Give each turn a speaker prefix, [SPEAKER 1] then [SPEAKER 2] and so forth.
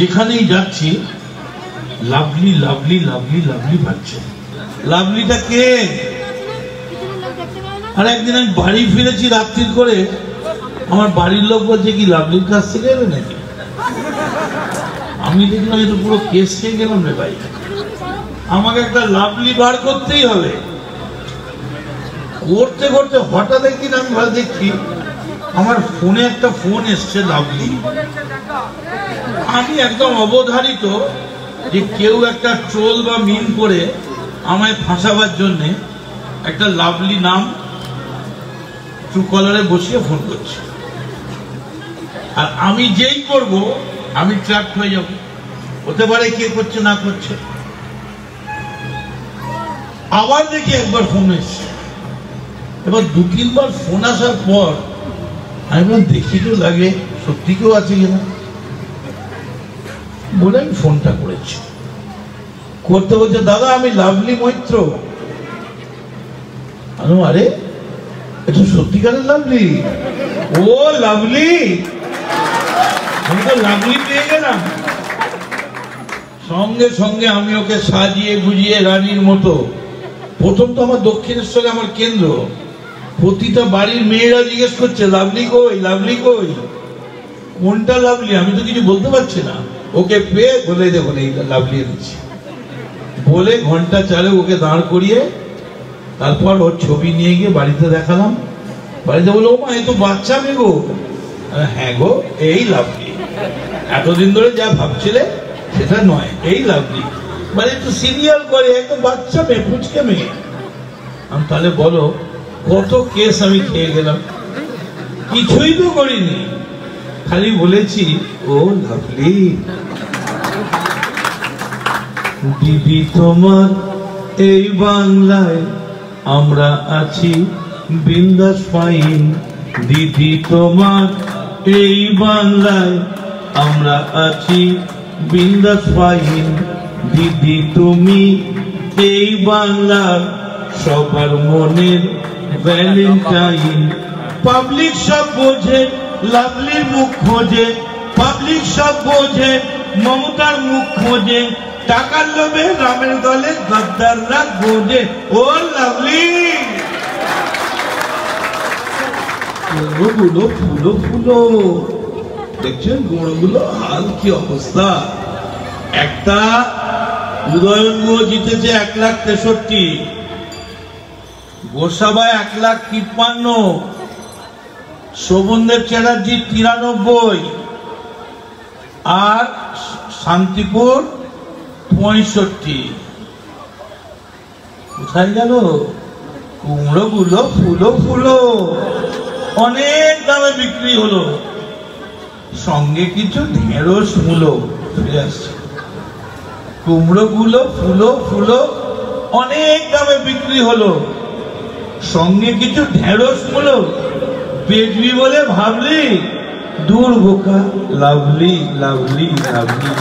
[SPEAKER 1] যেখানেই যাচ্ছি lovely lovely lovely lovely ভাবছে। লাভলিটা কে? আর একদিন আমি বাড়ি ফিরেছি রাত্রির করে, আমার বাড়ির লোক বলছে কি লাভলির কাছ থেকে এলে নাকি? আমি দেখলাম এটা পুরো কেস খেয়ে গেলাম রে ভাই, আমাকে একটা লাভলি বার করতেই হবে। করতে করতে হঠাৎ একদিন আমি ভালো দেখছি আমার ফোনে একটা ফোন এসছে লাভলি। আমি একদম অবধারিত যে কেউ একটা ট্রোল বা মিম করে আমায় ফাঁসাবার জন্য একটা লাভলি নাম ট্রুকলারে বসিয়ে ফোন করছে। আর আমি যেই করব আমি ট্র্যাপ হয়ে যাব, হতে পারে কে করছে না করছে। আবার দেখি একবার ফোন এসছে, এবার দু তিনবার ফোন আসার পর আমি বললাম দেখি তো লাগে সত্যি কেউ আছে কিনা, বলে আমি ফোনটা করেছি। করতে বলছে দাদা আমি লাভলি মৈত্র। আরে এটা সত্যিকারের লাভলি? ও লাভলি, আমি তো লাভলি পেয়ে গেলাম। সঙ্গে সঙ্গে আমি ওকে সাজিয়ে গুজিয়ে রানীর মতো, প্রথম তো আমার দক্ষিণেশ্বরে আমার কেন্দ্র, প্রতিটা বাড়ির মেয়েরা জিজ্ঞেস করছে লাভলি কই, লাভলি কই, কোনটা লাভলি? আমি তো কিছু বলতে পারছি না। ওকে পেয়ে বলে দেখুন এইটা লাভলি এনেছি বলে ঘন্টা চালে ওকে দাঁড় করিয়ে তারপর ওর ছবি নিয়ে গিয়ে বাড়িতে দেখালাম। বাড়িতে বললো ও মা এ তো বাচ্চা মেয়ে গো। হ্যাঁ গো এই লাভলি, এতদিন ধরে যা ভাবছিলে সেটা নয়, এই লাভলি। মানে একটু সিরিয়াল করে একদম বাচ্চা মেয়ে, পুচকে মেয়ে। আমি তাহলে বলো কত কেস আমি খেয়ে গেলাম, কিছুই তো করিনি, খালি বলেছি ও লাভলি। দিদি তোমার এই বাংলায় আমরা আছি বিন্দাস ফাইন, দিদি তোমার এই বাংলায় আমরা আছি বিন্দাস ফাইন, দিদি তুমি এই বাংলার সবার মনের ভ্যালেন্টাইন। পাবলিক সব বোঝে লাভলির মুখ খোঁজে, পাবলিক সব বোঝে মমতার মুখ খোঁজে, টাকার লোভে রামের দলে গদ্দাররা গোজে। ও লাভলি গুলো ফুলো ফুলো, দেখছেন গুঁড়োগুলো হাল কি অবস্থা। একটা উদয়ন গুহ জিতেছে 1,63,000, গোসাবা 1,53,000, শোভনদেব চ্যাটার্জি 93, আর শান্তিপুর 65। কোথায় গেল কুমড়ো গুলো ফুলো ফুলো? অনেক দামে বিক্রি হলো, সঙ্গে কিছু ঢেঁড়স মূলো ফিরে আসছে। কুমড়ো গুলো ফুলো ফুলো অনেক দামে বিক্রি হলো, সঙ্গে কিছু ঢেঁড়স মূলো বেচবি বলে ভাবলি? দূর বোকা, লাভলি লাভলি লাভলি।